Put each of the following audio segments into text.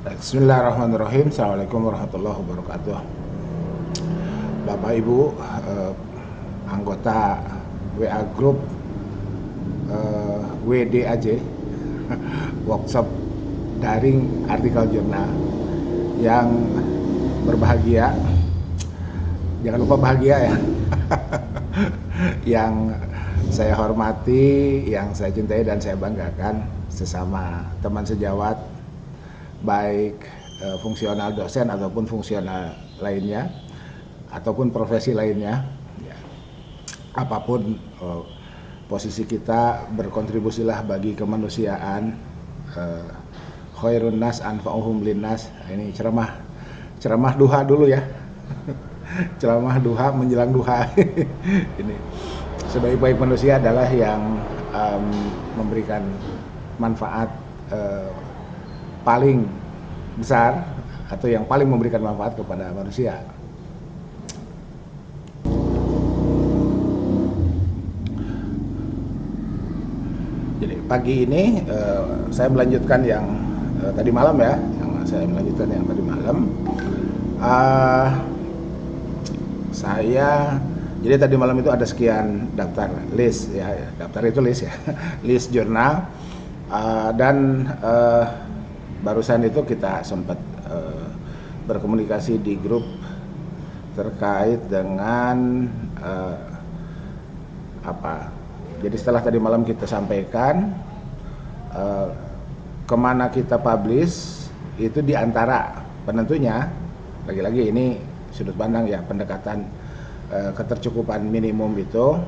Bismillahirrahmanirrahim. Assalamualaikum warahmatullahi wabarakatuh. Bapak Ibu, anggota WA Group WDAJ, workshop daring artikel jurnal yang berbahagia, jangan lupa bahagia ya, yang saya hormati, yang saya cintai dan saya banggakan sesama teman sejawat, baik fungsional dosen ataupun fungsional lainnya ataupun profesi lainnya ya. Apapun posisi kita, berkontribusilah bagi kemanusiaan. Khairun nas anfa'uhum linnas. Ini ceramah duha dulu ya. Ceramah duha menjelang duha. Ini sebaik-baik manusia adalah yang memberikan manfaat paling besar atau yang paling memberikan manfaat kepada manusia. Jadi pagi ini saya melanjutkan yang tadi malam ya, jadi tadi malam itu ada sekian daftar list ya, daftar itu list ya, list jurnal. Dan barusan itu kita sempat berkomunikasi di grup terkait dengan jadi setelah tadi malam kita sampaikan kemana kita publish, itu diantara penentunya, lagi-lagi ini sudut pandang ya, pendekatan ketercukupan minimum itu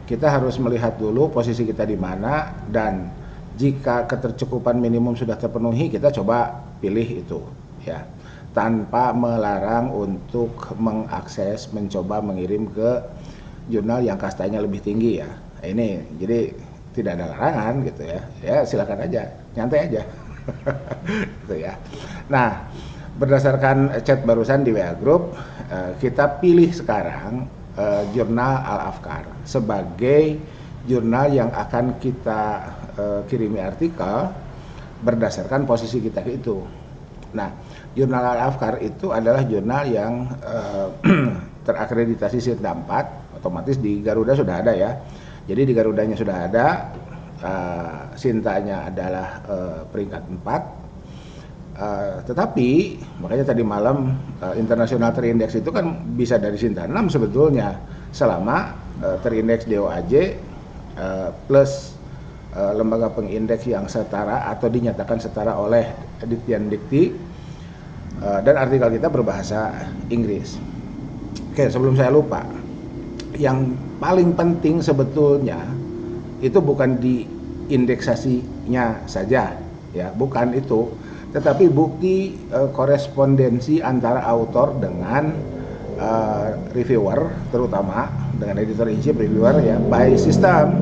kita harus melihat dulu posisi kita di mana, dan jika ketercukupan minimum sudah terpenuhi, kita coba pilih itu ya, tanpa melarang untuk mengakses, mencoba mengirim ke jurnal yang kastanya lebih tinggi ya. Ini jadi tidak ada larangan gitu ya, ya silakan aja, nyantai aja. Gitu ya. Nah, berdasarkan chat barusan di WA Group, kita pilih sekarang jurnal Al-Afkar sebagai jurnal yang akan kita kirimi artikel berdasarkan posisi kita itu. Nah, jurnal Al-Afkar itu adalah jurnal yang terakreditasi Sirda 4, otomatis di Garuda sudah ada ya. Jadi di Garudanya sudah ada, Sintanya adalah peringkat 4. Tetapi makanya tadi malam internasional terindeks itu kan bisa dari Sinta 6 sebetulnya, selama terindeks DOAJ plus lembaga pengindeks yang setara atau dinyatakan setara oleh Ditjen Dikti, dan artikel kita berbahasa Inggris. Oke, sebelum saya lupa, yang paling penting sebetulnya itu bukan di indeksasinya saja ya, bukan itu, tetapi bukti korespondensi antara autor dengan reviewer, terutama dengan editor in chief, reviewer ya, by system.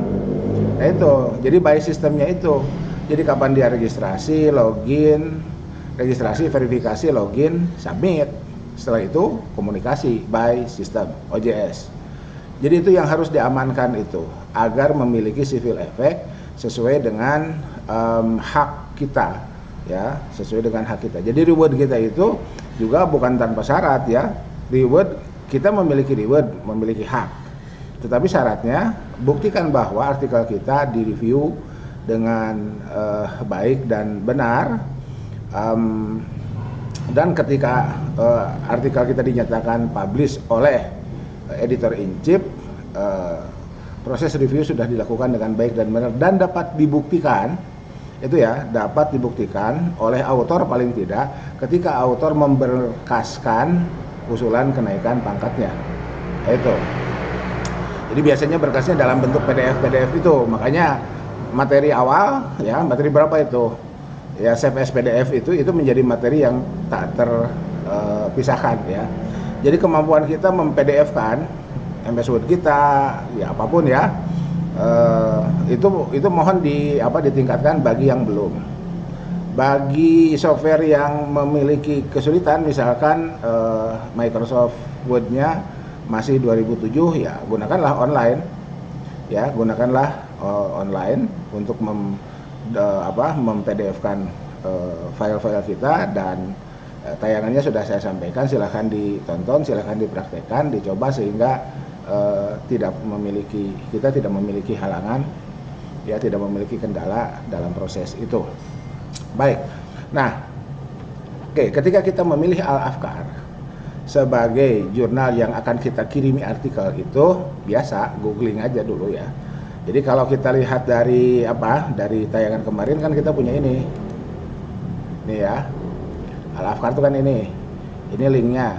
Nah itu, jadi by systemnya itu, jadi kapan dia registrasi, login, registrasi, verifikasi, login, submit, setelah itu komunikasi by system OJS. Jadi itu yang harus diamankan itu, agar memiliki civil effect sesuai dengan hak kita ya, sesuai dengan hak kita. Jadi reward kita itu juga bukan tanpa syarat ya. Reward, kita memiliki reward, memiliki hak. Tetapi syaratnya buktikan bahwa artikel kita direview dengan baik dan benar, dan ketika artikel kita dinyatakan publish oleh editor in chief, proses review sudah dilakukan dengan baik dan benar, dan dapat dibuktikan itu ya, dapat dibuktikan oleh autor paling tidak ketika autor memberkaskan usulan kenaikan pangkatnya. Itu. Jadi biasanya berkasnya dalam bentuk PDF itu, makanya materi awal ya, materi berapa itu ya, save as PDF itu menjadi materi yang tak terpisahkan ya. Jadi kemampuan kita mem-PDF-kan MS Word kita ya, apapun ya, itu mohon ditingkatkan bagi yang belum. Bagi software yang memiliki kesulitan, misalkan Microsoft Word-nya masih 2007 ya, gunakanlah online ya, gunakanlah online untuk mem-PDF-kan file-file kita, dan tayangannya sudah saya sampaikan. Silahkan ditonton, silahkan dipraktekkan, dicoba, sehingga kita tidak memiliki halangan, ya, tidak memiliki kendala dalam proses itu. Baik. Nah, ketika kita memilih Al-Afkar sebagai jurnal yang akan kita kirimi artikel, itu biasa googling aja dulu ya. Jadi kalau kita lihat dari tayangan kemarin kan kita punya ini ya, Al-Afkar itu kan ini linknya,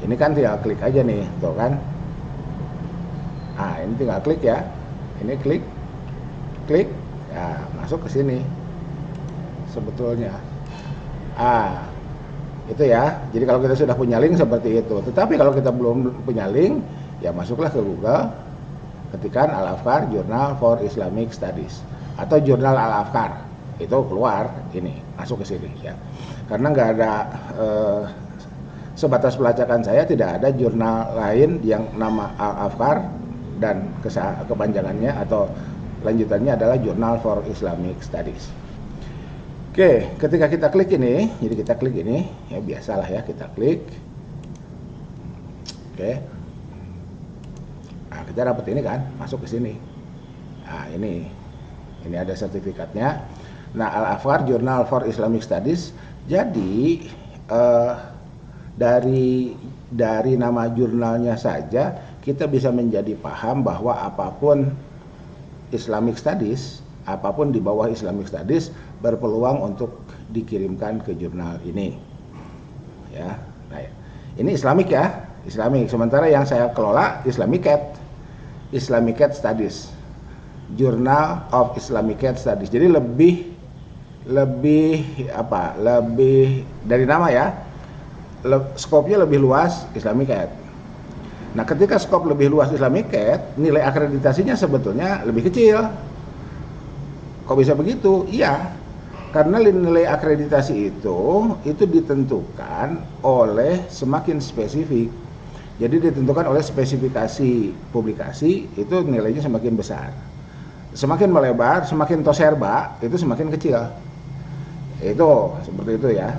ini kan tinggal klik aja nih, tuh kan. Ini tinggal klik ya, ini klik, ya masuk ke sini sebetulnya. Itu ya. Jadi kalau kita sudah punya link seperti itu. Tetapi kalau kita belum punya link, ya masuklah ke Google, ketikan Al-Afkar Journal for Islamic Studies atau Jurnal Al-Afkar, itu keluar ini, masuk ke sini ya. Karena nggak ada sebatas pelacakan saya, tidak ada jurnal lain yang nama Al-Afkar dan kepanjangannya atau lanjutannya adalah Journal for Islamic Studies. Ketika kita klik ini, jadi kita klik ini, ya biasalah ya, kita klik. Kita dapat ini kan, masuk ke sini. Ini ada sertifikatnya. Nah, Al-Afkar Journal for Islamic Studies. Jadi dari nama jurnalnya saja kita bisa menjadi paham bahwa apapun Islamic Studies, apapun di bawah Islamic Studies berpeluang untuk dikirimkan ke jurnal ini. Ya. Nah, ini Islamic ya, Islamic. Sementara yang saya kelola Islamic Cat Studies, Journal of Islamic Cat Studies. Jadi lebih dari nama ya, skopnya lebih luas Islamic Cat. Nah, ketika skop lebih luas Islamic Cat, nilai akreditasinya sebetulnya lebih kecil. Kok bisa begitu? Iya, karena nilai akreditasi itu ditentukan oleh semakin spesifik. Jadi ditentukan oleh spesifikasi publikasi, itu nilainya semakin besar. Semakin melebar, semakin toserba, itu semakin kecil. Itu seperti itu ya.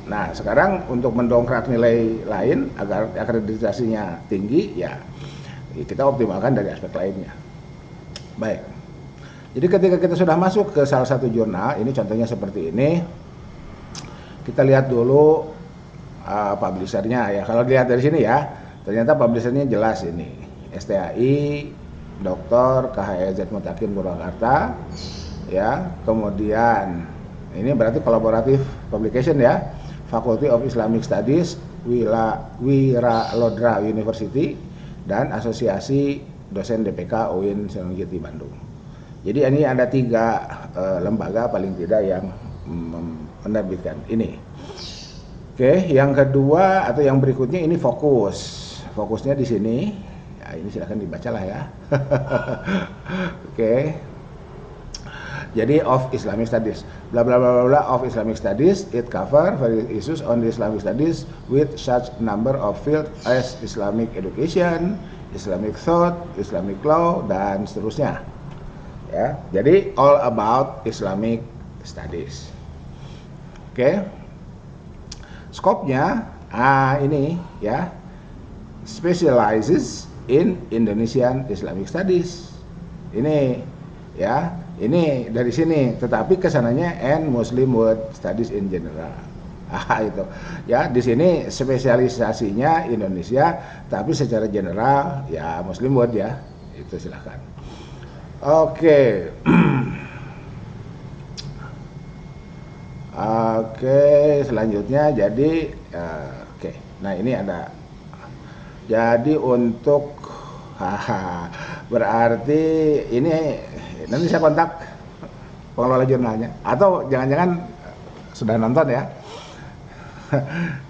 Nah, sekarang untuk mendongkrak nilai lain agar akreditasinya tinggi, ya kita optimalkan dari aspek lainnya. Baik. Jadi ketika kita sudah masuk ke salah satu jurnal, ini contohnya seperti ini, kita lihat dulu publishernya ya. Kalau dilihat dari sini ya, ternyata publishernya jelas ini, STAI, Dr. KHZ Mutakin Purwakarta, ya. Kemudian ini berarti kolaboratif publication ya, Faculty of Islamic Studies, Wiralodra University, dan Asosiasi Dosen DPK UIN Senggiti Bandung. Jadi ini ada 3 lembaga paling tidak yang menerbitkan ini. Yang kedua atau yang berikutnya ini fokusnya di sini. Ya, ini silakan dibacalah ya. Jadi of Islamic Studies, bla bla bla bla of Islamic Studies, it cover various issues on the Islamic Studies with such number of fields as Islamic Education, Islamic Thought, Islamic Law, dan seterusnya. Ya, jadi all about Islamic Studies. Skopnya ini ya, specializes in Indonesian Islamic Studies. Ini ya, ini dari sini, tetapi kesananya and Muslim World Studies in general. Itu ya, di sini spesialisasinya Indonesia, tapi secara general ya Muslim World ya. Itu silakan. Selanjutnya jadi nah ini ada, jadi untuk berarti ini nanti saya kontak pengelola jurnalnya, atau jangan-jangan sudah nonton ya.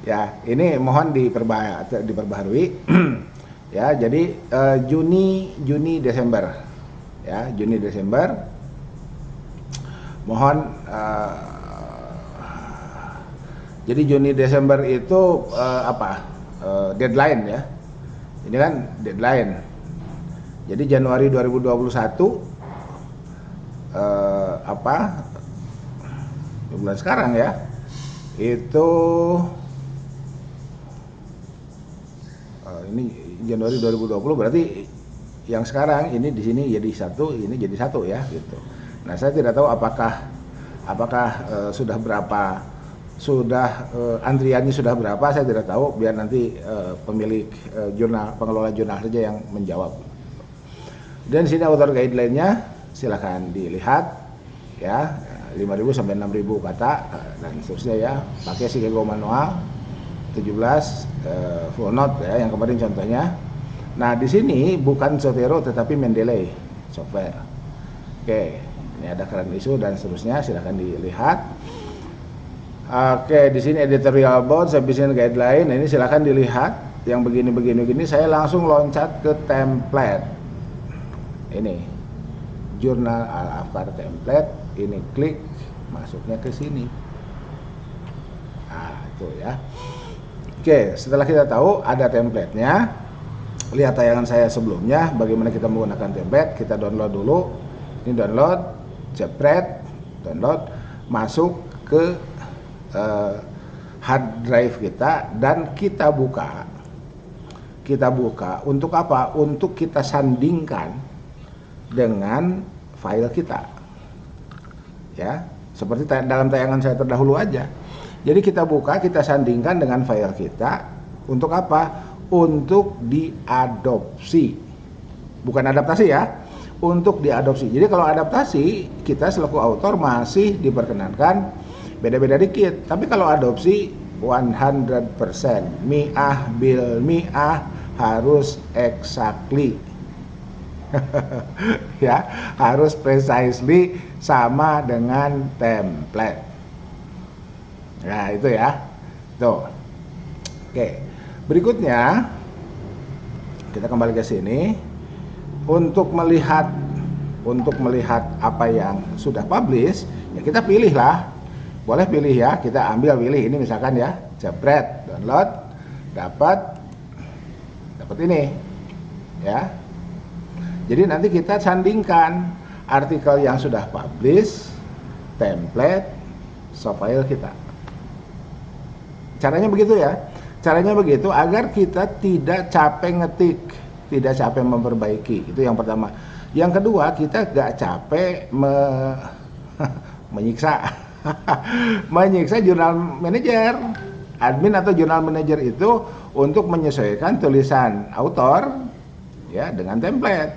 Ya, ini mohon diperbaharui. Ya, jadi Juni Desember ya, Juni Desember mohon jadi Juni Desember itu deadline ya, ini kan deadline. Jadi Januari 2021 bulan sekarang ya, itu ini Januari 2020, berarti yang sekarang ini di sini jadi satu, ini jadi satu ya gitu. Nah, saya tidak tahu apakah sudah berapa, antriannya sudah berapa, saya tidak tahu, biar nanti pemilik pengelola jurnal saja yang menjawab. Dan sini author guideline-nya silakan dilihat ya, 5.000 sampai 6.000 kata dan seterusnya ya. Pakai Shigeko manual 17 full note ya, yang kemarin contohnya. Nah, di sini bukan Zotero tetapi Mendeley software. Oke, ini ada current issue dan seterusnya, silakan dilihat. Oke, di sini editorial board, submission guideline. Ini silakan dilihat. Yang begini. Saya langsung loncat ke template. Ini jurnal Al-Afkar template. Ini klik, masuknya ke sini. Nah, itu ya. Oke, setelah kita tahu ada template-nya, lihat tayangan saya sebelumnya bagaimana kita menggunakan template. Kita download dulu. Ini download, jepret, download, masuk ke hard drive kita dan kita buka. Untuk apa? Untuk kita sandingkan dengan file kita. Ya, seperti dalam tayangan saya terdahulu aja. Jadi kita buka, kita sandingkan dengan file kita. Untuk apa? Untuk diadopsi. Bukan adaptasi ya, untuk diadopsi. Jadi kalau adaptasi, kita selaku autor masih diperkenankan beda-beda dikit. Tapi kalau adopsi 100%, mi'ah bil mi'ah, harus exactly. Ya, harus precisely sama dengan template. Nah, itu ya. Tuh. Oke. Berikutnya kita kembali ke sini untuk melihat apa yang sudah publish, ya kita pilih lah. Boleh pilih ya, kita pilih ini misalkan ya, jepret, download, dapat ini ya. Jadi nanti kita sandingkan artikel yang sudah publish, template, software kita. Caranya begitu ya. Caranya begitu agar kita tidak capek ngetik, tidak capek memperbaiki. Itu yang pertama. Yang kedua, kita gak capek menyiksa menyiksa jurnal manager, admin atau jurnal manager itu untuk menyesuaikan tulisan autor ya dengan template.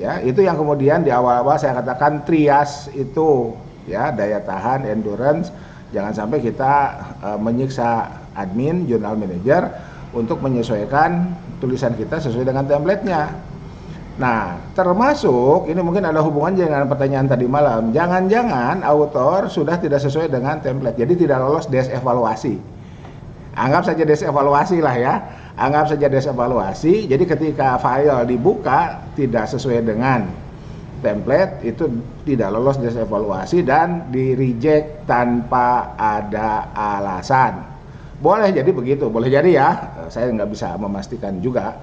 Ya, itu yang kemudian di awal-awal saya katakan trias itu ya, daya tahan, endurance. Jangan sampai kita menyiksa admin, jurnal manager untuk menyesuaikan tulisan kita sesuai dengan template-nya. Nah, termasuk ini mungkin ada hubungan dengan pertanyaan tadi malam. Jangan-jangan autor sudah tidak sesuai dengan template, jadi tidak lolos desevaluasi. Anggap saja desevaluasi lah ya. Anggap saja desevaluasi. Jadi ketika file dibuka tidak sesuai dengan template, itu tidak lolos desevaluasi dan di reject tanpa ada alasan. Boleh jadi begitu, boleh jadi ya. Saya nggak bisa memastikan juga.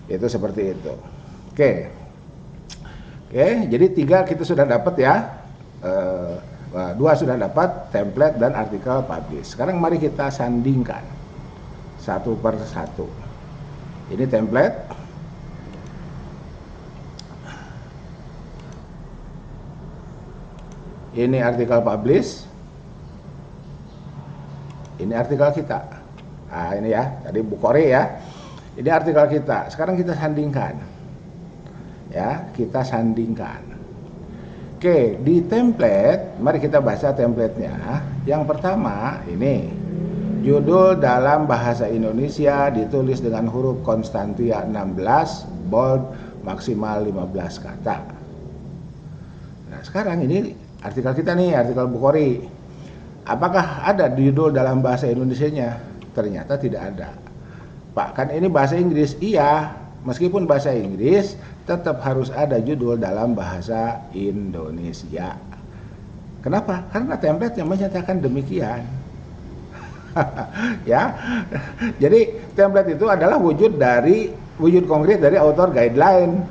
Itu seperti itu. Oke, jadi 3 kita sudah dapat ya. 2 sudah dapat, template dan artikel publish. Sekarang mari kita sandingkan satu per satu. Ini template, ini artikel publish, ini artikel kita. Nah ini ya, tadi Bukhari ya. Ini artikel kita. Sekarang kita sandingkan. Ya, kita sandingkan. Oke, di template, mari kita baca template-nya. Yang pertama, ini judul dalam bahasa Indonesia ditulis dengan huruf Konstantia 16, bold, maksimal 15 kata. Nah, sekarang ini artikel kita nih, artikel Bukhari. Apakah ada judul dalam bahasa Indonesianya? Ternyata tidak ada. Pak, kan ini bahasa Inggris? Iya, meskipun bahasa Inggris, tetap harus ada judul dalam bahasa Indonesia. Kenapa? Karena template-nya menyatakan demikian. Ya, jadi template itu adalah wujud konkret dari author guideline.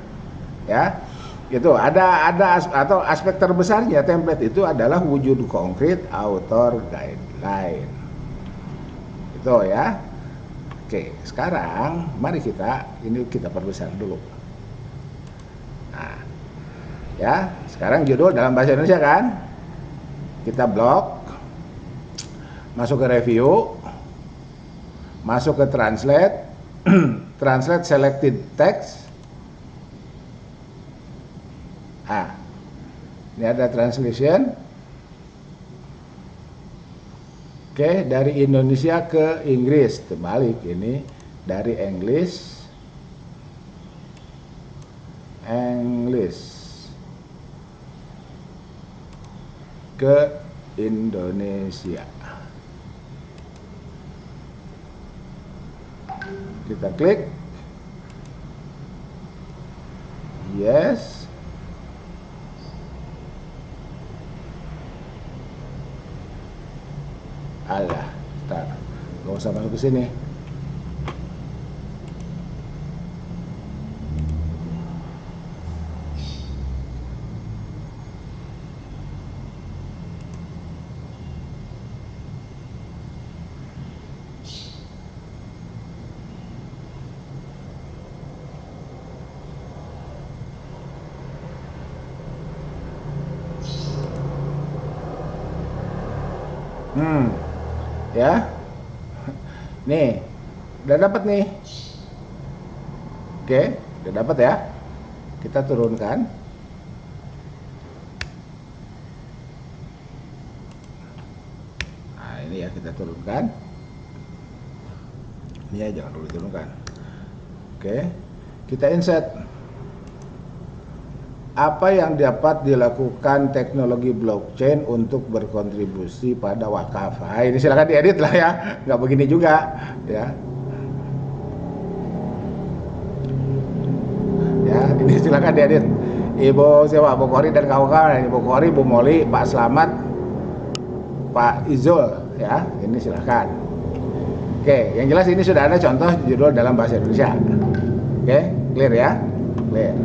Ya, Gitu. Atau aspek terbesarnya template itu adalah wujud konkret author guideline. Itu ya. Oke, sekarang mari kita perbesar dulu. Nah, ya, sekarang judul dalam bahasa Indonesia kan? Kita blok, masuk ke review, masuk ke translate, translate selected text. Ini ada translation. Oke, dari Indonesia ke Inggris, terbalik ini dari English ke Indonesia. Kita klik yes. Alah, nggak usah masuk ke sini. Ya, nih, udah dapat nih. Oke, udah dapat ya. Kita turunkan. Nah, ini ya kita turunkan. Ini ya jangan dulu diturunkan. Oke, kita insert. Apa yang dapat dilakukan teknologi blockchain untuk berkontribusi pada wakaf? Nah, ini silakan diedit lah ya, nggak begini juga ya. Ya, ini silakan diedit. Ibu siapa? Bu Kori dan kawan-kawan. Ibu Kori, Bu Moli, Pak Slamet, Pak Izul, ya. Ini silakan. Oke, yang jelas ini sudah ada contoh judul dalam bahasa Indonesia. Oke, clear ya? Clear.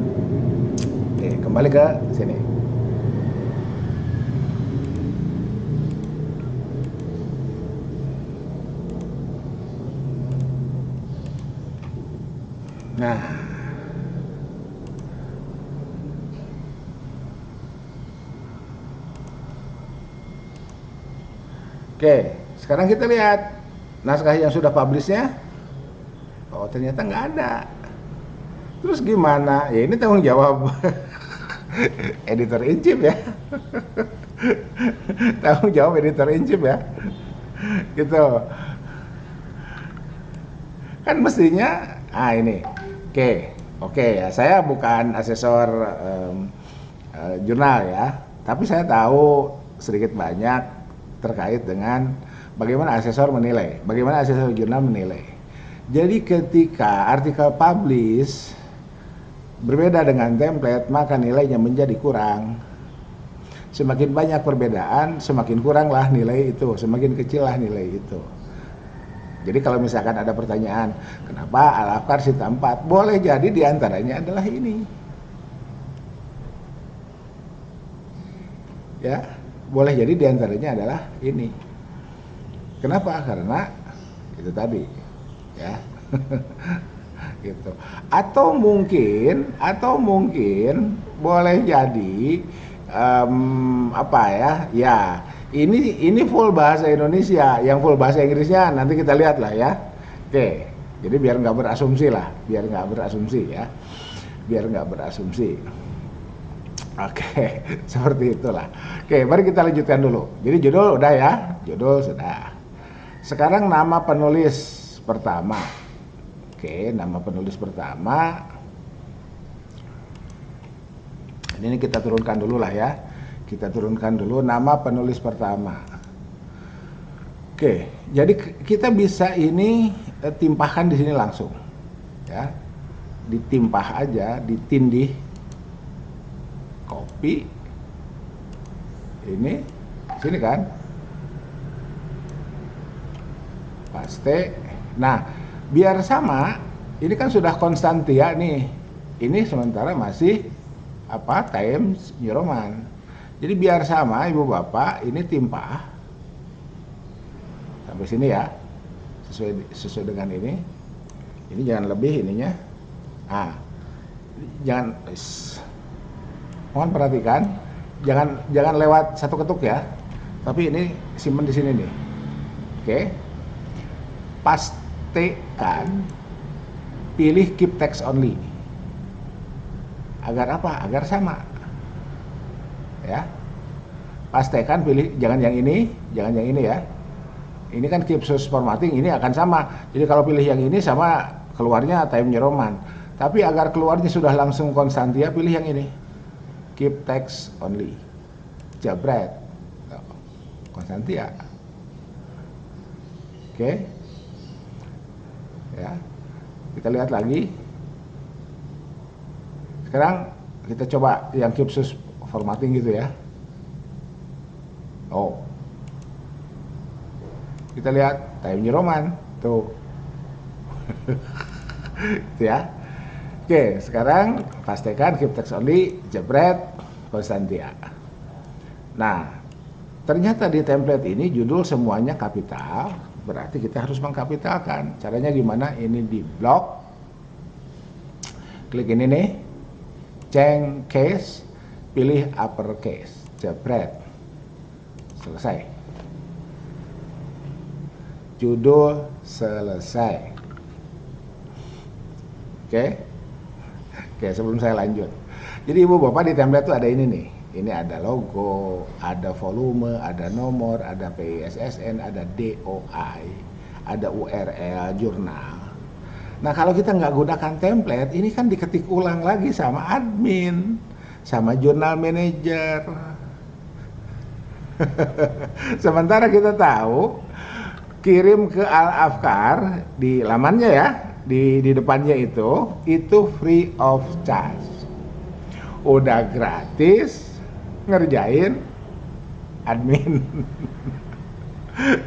Oke, kembali ke sini. Nah, oke, sekarang kita lihat naskah yang sudah publishnya. Oh, ternyata nggak ada. Terus gimana? Ya ini tanggung jawab editor in chief ya. Tanggung jawab editor in chief ya. Gitu. Kan mestinya, ini. Oke ya. Saya bukan asesor jurnal ya, tapi saya tahu sedikit banyak terkait dengan bagaimana asesor menilai, bagaimana asesor jurnal menilai. Jadi ketika artikel publish berbeda dengan template, maka nilainya menjadi kurang. Semakin banyak perbedaan, semakin kuranglah nilai itu, semakin kecillah nilai itu. Jadi kalau misalkan ada pertanyaan, kenapa Al-Afkar Sita 4? Boleh jadi diantaranya adalah ini. Ya, boleh jadi diantaranya adalah ini. Kenapa? Karena itu tadi, ya. Gitu. Atau mungkin boleh jadi apa ya? Ya, ini full bahasa Indonesia, yang full bahasa Inggrisnya nanti kita lihat lah ya. Oke, jadi biar nggak berasumsi lah, biar nggak berasumsi. Oke, seperti itulah. Oke, mari kita lanjutkan dulu. Jadi judul udah ya, judul sudah. Sekarang nama penulis pertama. Oke, nama penulis pertama. Ini kita turunkan dulu lah ya. Kita turunkan dulu nama penulis pertama. Oke, jadi kita bisa ini timpahkan di sini langsung. Ya. Ditimpah aja, ditindih. Copy. Ini sini kan. Paste. Nah, biar sama, ini kan sudah Konstantia nih. Ini sementara masih Times New Roman. Jadi biar sama ibu bapak, ini timpa sampai sini ya, sesuai dengan ini jangan lebih ininya. Jangan, mohon perhatikan, jangan lewat satu ketuk ya, tapi ini simpan di sini nih. Oke, pastikan pilih keep text only. Agar apa? Agar sama. Ya. Pastikan pilih, jangan yang ini ya. Ini kan keep source formatting, ini akan sama. Jadi kalau pilih yang ini sama, keluarnya Times New Roman. Tapi agar keluarnya sudah langsung Konstantia, pilih yang ini. Keep text only. Jabret. Konstantia. Oke. Ya. Kita lihat lagi. Sekarang kita coba yang keep source formatting gitu ya. Kita lihat Times New Roman tuh. Gitu ya. Oke, sekarang pastikan keep text only, jebret, Konstantia. Nah, ternyata di template ini judul semuanya kapital, berarti kita harus mengkapitalkan. Caranya gimana? Ini di blok. Klik ini nih. Change case, pilih uppercase, jebret. Selesai. Judul selesai. Oke, sebelum saya lanjut. Jadi ibu bapak di template itu ada ini nih. Ini ada logo, ada volume, ada nomor, ada PISSN, ada DOI, ada URL jurnal. Nah kalau kita nggak gunakan template, ini kan diketik ulang lagi sama admin, sama jurnal manager. Sementara kita tahu, kirim ke Al-Afkar di lamannya ya, di depannya itu free of charge. Udah gratis ngerjain admin.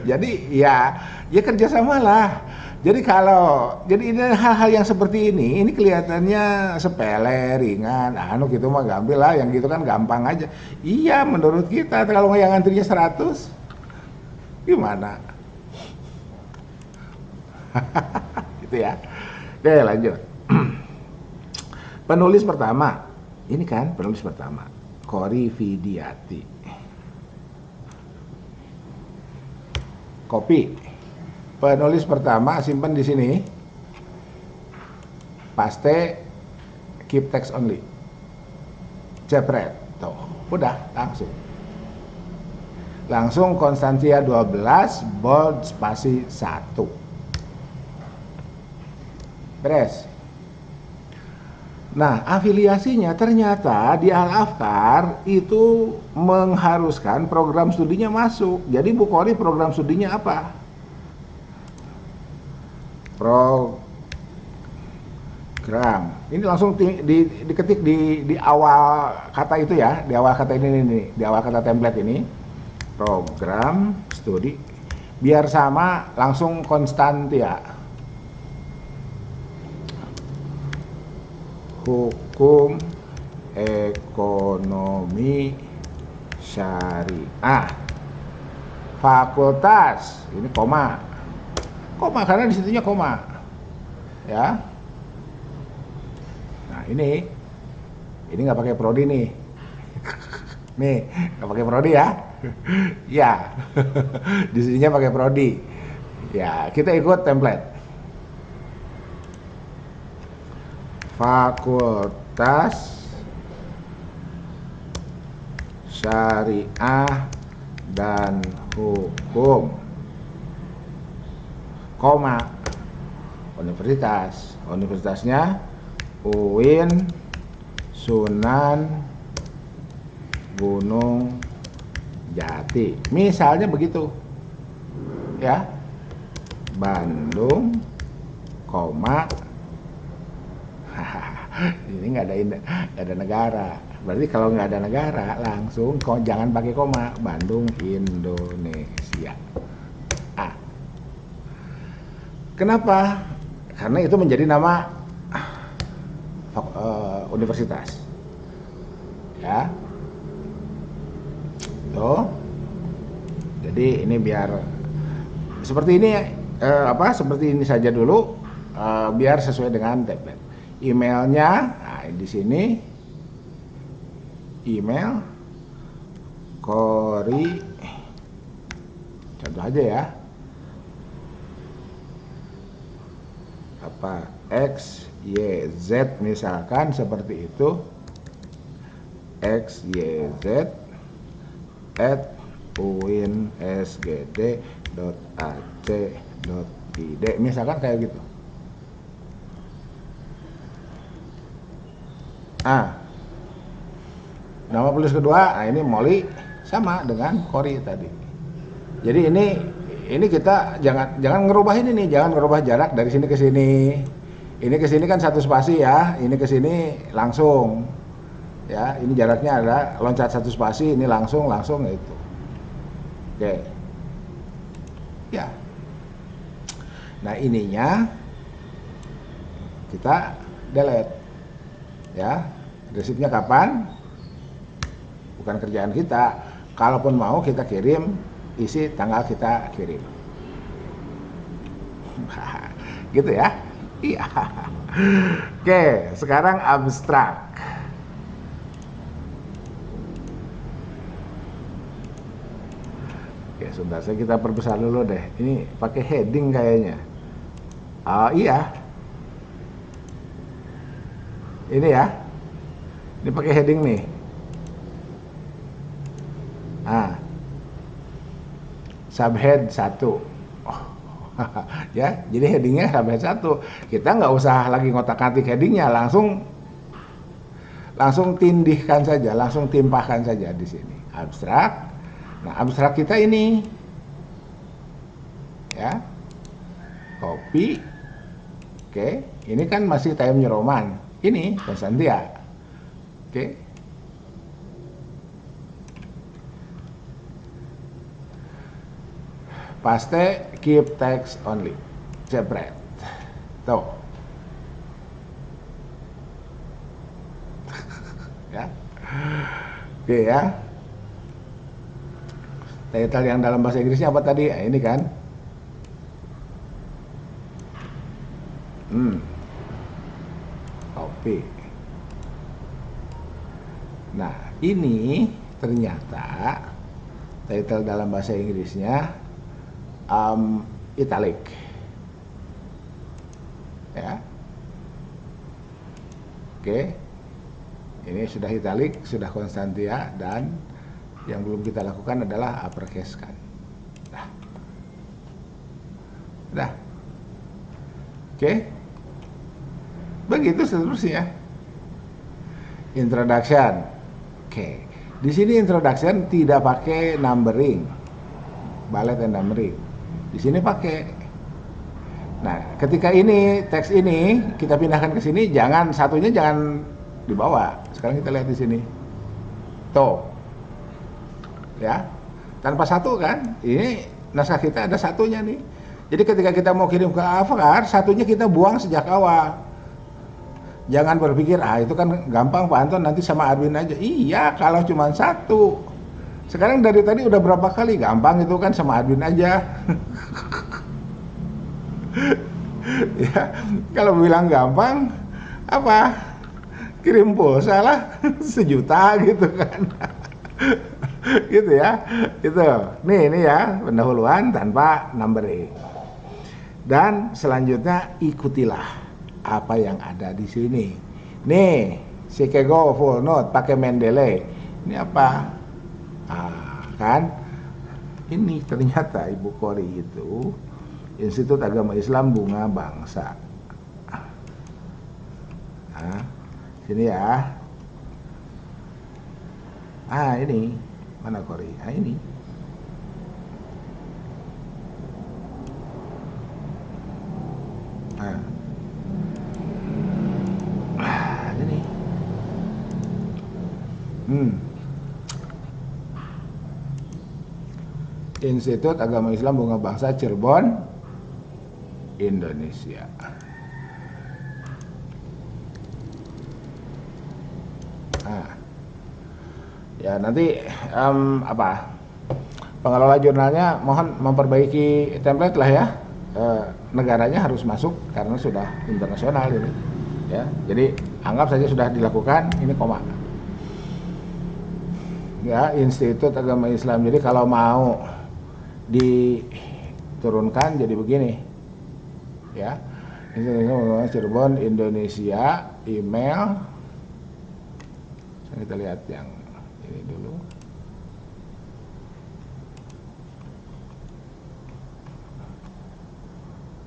Jadi ya kerjasama lah. Jadi ini hal-hal yang seperti ini kelihatannya sepele, ringan, gitu mah gampang lah, yang gitu kan gampang aja. Iya menurut kita, kalau yang antrinya 100 gimana? Gitu ya. Oke, lanjut. Penulis pertama, ini kan penulis pertama, Kori Vidiati. Copy. Penulis pertama simpan di sini. Paste, keep text only. Jepret. Tuh, udah langsung Konstantia 12 bold spasi 1. Beres. Nah, afiliasinya ternyata di Al-Afkar itu mengharuskan program studinya masuk. Jadi Bu Kori program studinya apa? Program. Ini langsung diketik di awal kata itu ya, di awal kata ini, di awal kata template ini. Program studi. Biar sama langsung Konstantia. Hukum Ekonomi Syariah. Fakultas. Ini koma karena disitunya koma ya. Nah ini nggak pakai prodi nih. Nih nggak pakai prodi ya. Ya disitunya pakai prodi ya. Kita ikut template. Fakultas Syariah dan Hukum, koma, universitasnya UIN Sunan Gunung Jati, misalnya begitu ya. Bandung, koma. Ini nggak ada negara. Berarti kalau nggak ada negara langsung jangan pakai koma. Bandung, Indonesia. Kenapa? Karena itu menjadi nama universitas. ya. Tuh. Jadi ini biar seperti ini seperti ini saja dulu, biar sesuai dengan template. Emailnya, nah di sini email Kori, contoh aja ya, apa X Y Z misalkan seperti itu, X Y Z at uinsgd.ac.id misalkan kayak gitu. Nama penulis kedua, nah ini Molly sama dengan Kori tadi. Jadi ini kita jangan ngerubah ini nih, jangan ngerubah jarak dari sini ke sini. Ini ke sini kan satu spasi ya, ini ke sini langsung. Ya, ini jaraknya adalah loncat satu spasi, ini langsung itu. Oke. Ya. Nah, ininya kita delete. Ya. Resipnya kapan? Bukan kerjaan kita. Kalaupun mau kita kirim, isi tanggal kita kirim. Gitu ya. Iya. Oke, sekarang abstrak. Oke, sebentar saya kita perbesar dulu deh. Ini pakai heading kayaknya. Oh iya. Ini ya. Ini pakai heading nih. Subhead 1. Ya, jadi headingnya subhead 1. Kita nggak usah lagi ngotak-ngatik headingnya, langsung tindihkan saja, langsung timpahkan saja di sini. Abstrak. Nah, abstrak kita ini ya. Copy. Oke, ini kan masih Time New Roman. Ini Konstantia. Oke. Paste, keep text only. Separate. Tuh. Ya. Oke ya. Title yang dalam bahasa Inggrisnya apa tadi? Nah, ini kan. Copy. Nah, ini ternyata title dalam bahasa Inggrisnya italic. Ya. Oke. Ini sudah italic, sudah Konstantia, dan yang belum kita lakukan adalah uppercase kan. Dah. Oke. Begitu seterusnya. Introduction. Oke. Di sini introduction tidak pakai numbering. Bullet and numbering. Di sini pakai. Nah, ketika ini teks ini kita pindahkan ke sini, satunya jangan dibawa. Sekarang kita lihat di sini. Tuh. Ya. Tanpa satu kan? Ini naskah kita ada satunya nih. Jadi ketika kita mau kirim ke Avkar, satunya kita buang sejak awal. Jangan berpikir, itu kan gampang Pak Anton, nanti sama Arwin aja. Iya, kalau cuma satu. Sekarang dari tadi udah berapa kali, gampang itu kan sama Arwin aja. Ya, kalau bilang gampang, apa? Kirim pulsa lah, 1 juta gitu kan. Gitu ya. Itu. Nih, ini ya, pendahuluan tanpa numbering. Dan selanjutnya ikutilah apa yang ada di sini. Nih, Chicago full note pakai Mendeley. Ini apa? Kan? Ini ternyata Ibu Kori itu Institut Agama Islam Bunga Bangsa. Sini ya. Ini mana Kori? Ini. Ini. Institut Agama Islam Bunga Bangsa Cirebon, Indonesia. Ya nanti apa pengelola jurnalnya mohon memperbaiki template lah ya. Negaranya harus masuk karena sudah internasional ini. Ya, jadi anggap saja sudah dilakukan, ini koma. Ya, Institut Agama Islam. Jadi kalau mau diturunkan jadi begini. Ya. Institut Cirebon Indonesia, email. Kita lihat yang ini dulu.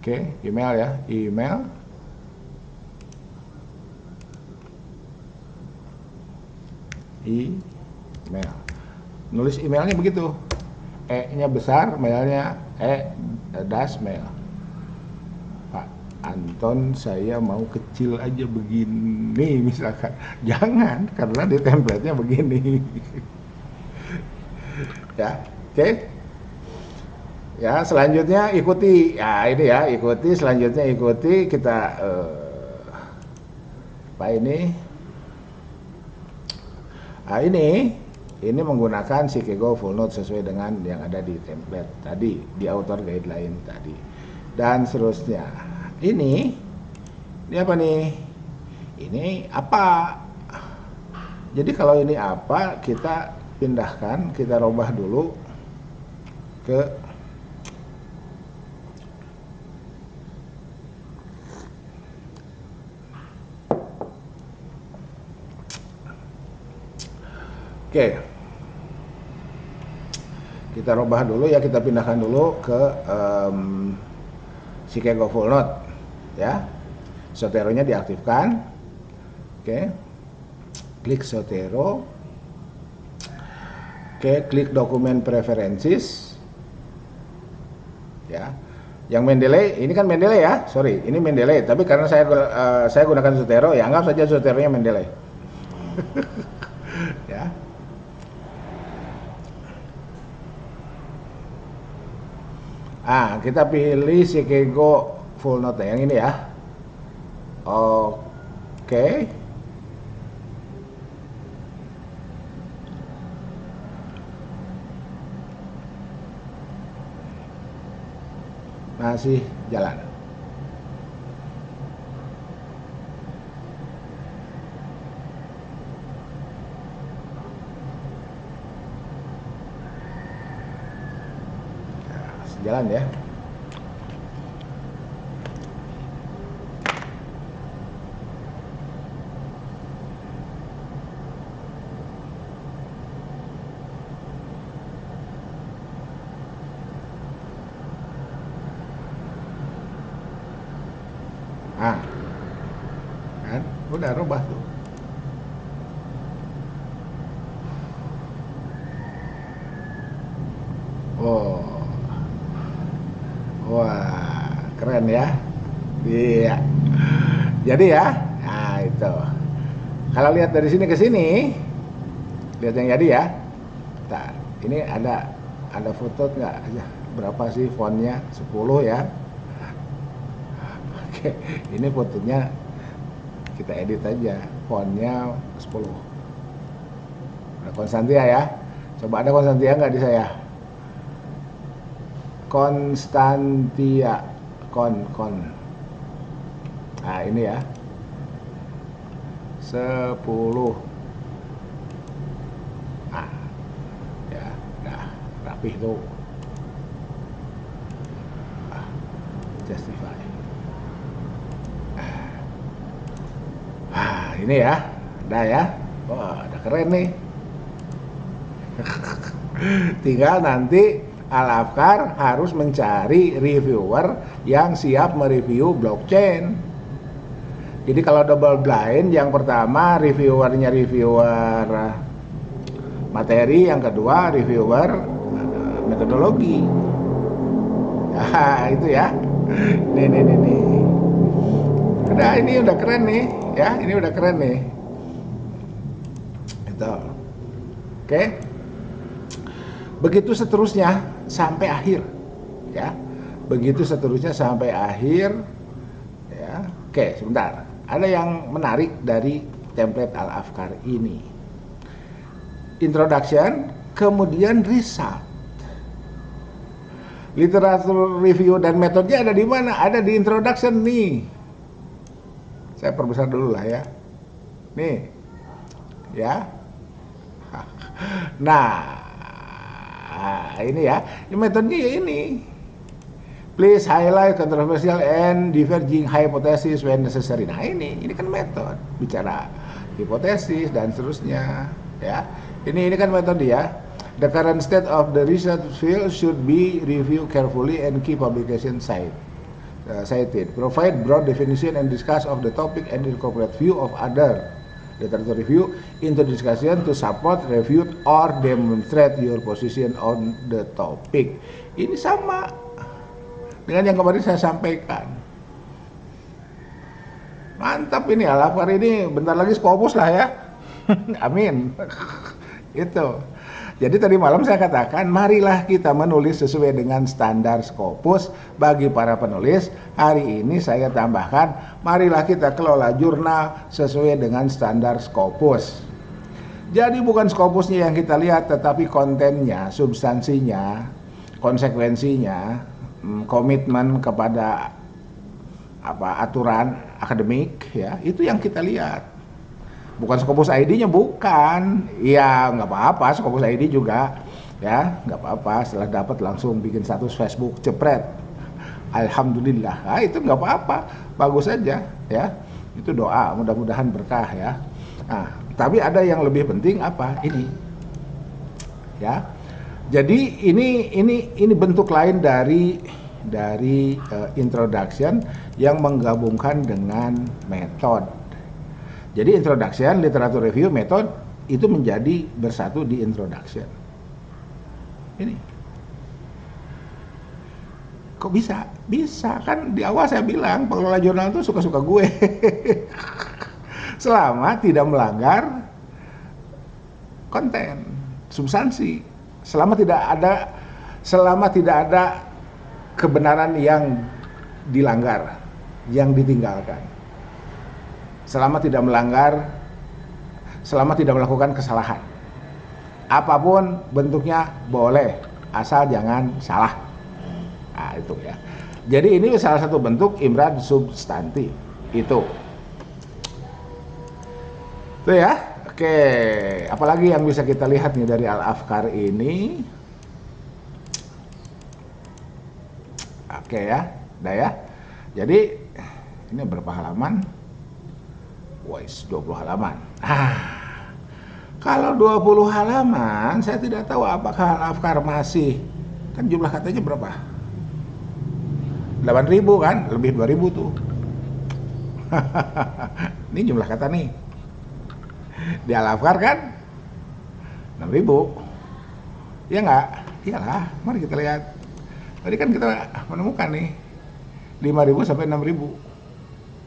Oke, email ya, email. Email. Nulis emailnya begitu. E-nya besar, mailnya mail. Pak Anton, saya mau kecil aja begini misalkan. Jangan, karena di template-nya begini. Ya, oke. Ya, selanjutnya ikuti. Ya, ini ya, ikuti. Selanjutnya ikuti. Kita apa ini? Nah, ini menggunakan Shikego full note sesuai dengan yang ada di template tadi, di author guideline tadi. Dan seterusnya. Ini apa nih? Ini apa? Jadi kalau ini apa, kita pindahkan, kita robah dulu ke Oke. Kita robah dulu ya, kita pindahkan dulu ke Shikego full note ya. Zotero-nya diaktifkan. Oke. Klik Zotero. Oke, klik dokumen preferences. Ya. Yang Mendeley, ini kan Mendeley ya. Sorry, ini Mendeley, tapi karena saya gunakan Zotero, ya anggap saja Zotero-nya Mendeley. Ya. Kita pilih Shikego full note yang ini ya. Oke. Masih jalan. Jalan ya. Kan udah rubah tuh. Wah, keren ya. Iya. Jadi ya, nah itu. Kalau lihat dari sini ke sini, lihat yang jadi ya. Bentar, ini ada foto nggak? Berapa sih fontnya? 10 ya. Oke, ini fotonya kita edit aja. Fontnya 10. Ada Konstantia ya. Coba ada Konstantia nggak di saya? Konstantia kon. Nah, ini ya. 10. Ya, udah rapih tuh. Justify. Ini ya. Udah ya. Wah, udah keren nih. Tinggal nanti Al-Afkar harus mencari reviewer yang siap mereview blockchain. Jadi kalau double blind, yang pertama reviewernya reviewer materi, yang kedua reviewer metodologi. Nah, itu ya. Nih. Udah, ini udah keren nih, ya. Ini udah keren nih. Itu. Oke. Begitu seterusnya sampai akhir, ya. Begitu seterusnya sampai akhir, ya. Oke, sebentar. Ada yang menarik dari template Al-Afkar ini. introduction, kemudian result. Literatur review dan metodenya ada di mana? Ada di introduction nih. Saya perbesar dulu lah ya. Nih. Ya. Nah, ini ya. Metodenya ya ini. Please highlight controversial and diverging hypothesis when necessary. Nah, ini kan metode. Bicara hipotesis dan seterusnya, ya. Ini kan metode ya. The current state of the research field should be reviewed carefully and key publication cited. Provide broad definition and discuss of the topic and incorporate view of other literature review into discussion to support, refute, or demonstrate your position on the topic. Ini sama dengan yang kemarin saya sampaikan. Mantap ini, Al-Afkar ini bentar lagi Scopus lah ya. Amin. Itu. Jadi tadi malam saya katakan, marilah kita menulis sesuai dengan standar Scopus bagi para penulis. Hari ini saya tambahkan, marilah kita kelola jurnal sesuai dengan standar Scopus. Jadi bukan Scopusnya yang kita lihat, tetapi kontennya, substansinya, konsekuensinya, komitmen kepada aturan akademik, ya, itu yang kita lihat. Bukan Scopus ID-nya, bukan. Ya nggak apa-apa, Scopus ID juga, ya nggak apa-apa. Setelah dapat langsung bikin status Facebook, jepret, alhamdulillah. Nah, itu nggak apa-apa, bagus aja, ya. Itu doa, mudah-mudahan berkah ya. Nah, tapi ada yang lebih penting apa? Ini, ya. Jadi ini bentuk lain dari introduction yang menggabungkan dengan metode. Jadi introduction, literatur review, metode itu menjadi bersatu di introduction. Ini. Kok bisa? Bisa, kan di awal saya bilang pengelola jurnal itu suka-suka gue. Selama tidak melanggar konten, substansi. Selama tidak ada kebenaran yang dilanggar, yang ditinggalkan. Selama tidak melakukan kesalahan. Apapun bentuknya boleh, asal jangan salah. Nah, itu ya. Jadi ini salah satu bentuk imrad substantif. Itu ya. Oke, apalagi yang bisa kita lihat nih dari Al-Afkar ini? Oke ya, udah ya. Jadi ini berapa halaman? Wais, 20 halaman. Kalau 20 halaman, saya tidak tahu apakah Al-Afkar masih, kan jumlah katanya berapa? 8.000 kan? Lebih 2.000 tuh. Ini jumlah kata nih. Di Al-Afkar kan 6.000. Ya enggak? Iyalah, mari kita lihat. Tadi kan kita menemukan nih 5.000 sampai 6.000.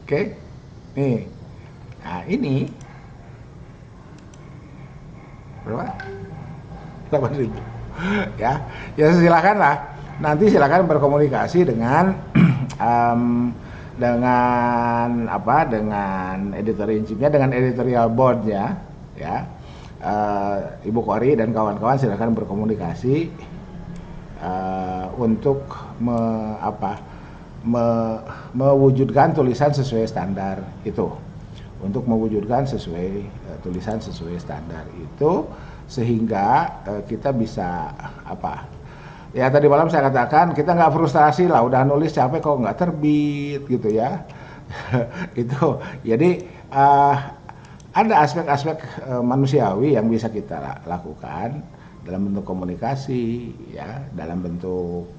Oke? Nih. Nah, ini berapa? 8.000. Ya. Ya silakan lah. Nanti silakan berkomunikasi dengan dengan editor-in-chiefnya, dengan editorial board-nya, ya. Ibu Kori dan kawan-kawan silakan berkomunikasi untuk mewujudkan tulisan sesuai standar itu. Untuk mewujudkan tulisan sesuai standar itu, sehingga kita bisa ya tadi malam saya katakan kita nggak frustrasi lah, udah nulis capek kok nggak terbit gitu ya. Itu jadi ada aspek-aspek manusiawi yang bisa kita lakukan dalam bentuk komunikasi, ya, dalam bentuk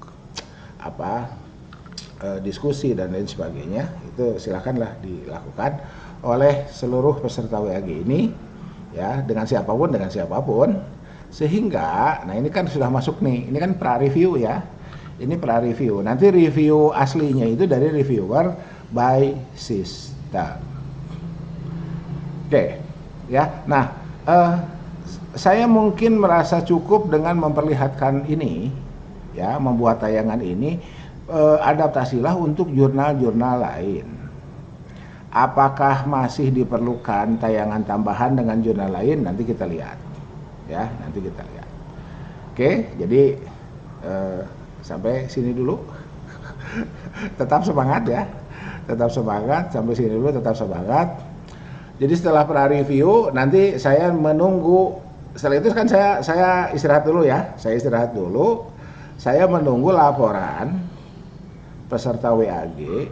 diskusi dan lain sebagainya. Itu silakanlah dilakukan oleh seluruh peserta WAG ini, ya, dengan siapapun, sehingga, nah ini kan sudah masuk nih, ini kan pra-review ya, ini pra-review, nanti review aslinya itu dari reviewer by system. Oke, ya, nah saya mungkin merasa cukup dengan memperlihatkan ini, ya, membuat tayangan ini. Adaptasilah untuk jurnal-jurnal lain. Apakah masih diperlukan tayangan tambahan dengan jurnal lain? Nanti kita lihat. ya, nanti kita lihat. Oke, jadi sampai sini dulu. Tetap semangat ya, tetap semangat, sampai sini dulu, tetap semangat. Jadi setelah pra-review nanti saya menunggu, setelah itu kan saya istirahat dulu ya, saya menunggu laporan peserta WAG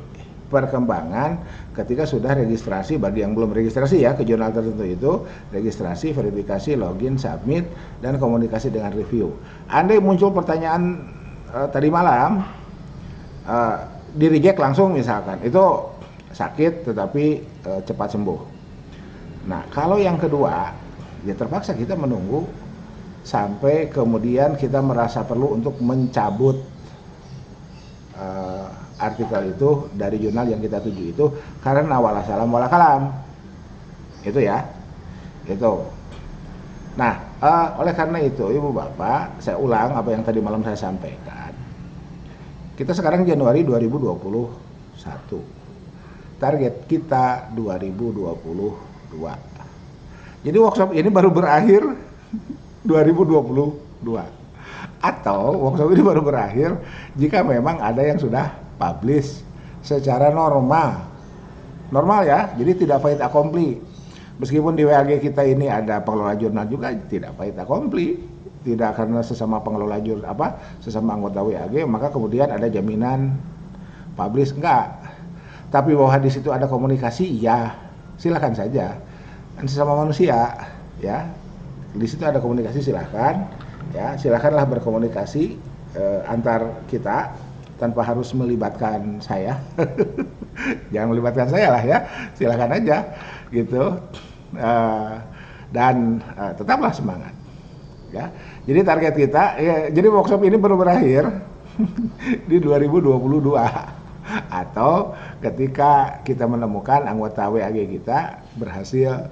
perkembangan ketika sudah registrasi. Bagi yang belum registrasi ya ke jurnal tertentu itu, registrasi, verifikasi, login, submit, dan komunikasi dengan review. Andai muncul pertanyaan tadi malam, di reject langsung misalkan, itu sakit tetapi cepat sembuh. Nah, kalau yang kedua, ya terpaksa kita menunggu sampai kemudian kita merasa perlu untuk mencabut artikel itu dari jurnal yang kita tuju itu karena wala salam wala kalam. Itu ya. Itu. Nah, oleh karena itu Ibu Bapak, saya ulang apa yang tadi malam saya sampaikan. Kita sekarang Januari 2021. Target kita 2022. Jadi workshop ini baru berakhir 2022. Atau workshop ini baru berakhir jika memang ada yang sudah publish secara normal. Normal ya, jadi tidak fait accompli. Meskipun di WAG kita ini ada pengelola jurnal juga tidak fait accompli. Tidak karena sesama pengelola jurnal sesama anggota WAG maka kemudian ada jaminan publish, enggak. Tapi bahwa di situ ada komunikasi, ya silakan saja. Dan sesama manusia, ya di situ ada komunikasi, silakan, ya silakanlah berkomunikasi antar kita tanpa harus melibatkan saya. Jangan melibatkan saya lah ya, silakan aja gitu. Dan tetaplah semangat. Ya, jadi target kita, ya, jadi workshop ini baru berakhir di 2022 atau ketika kita menemukan anggota WAG kita berhasil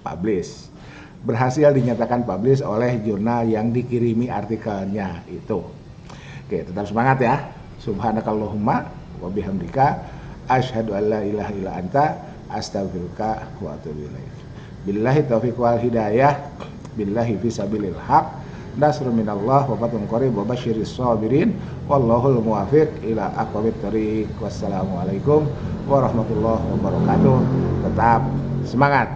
publish, berhasil dinyatakan publish oleh jurnal yang dikirimi artikelnya itu. Oke, tetap semangat ya. Subhanakallahumma wa bihamdika asyhadu an la ilaha illa anta astaghfiruka wa atubu ilaik. Billahi taufiq wal hidayah, billahi fisabilil haq, nasrun minallah wa fatun qarib wa basyiris sabirin, wallahul muwafiq ila aqwamit thoriq. Wassalamualaikum warahmatullahi wabarakatuh. Tetap semangat.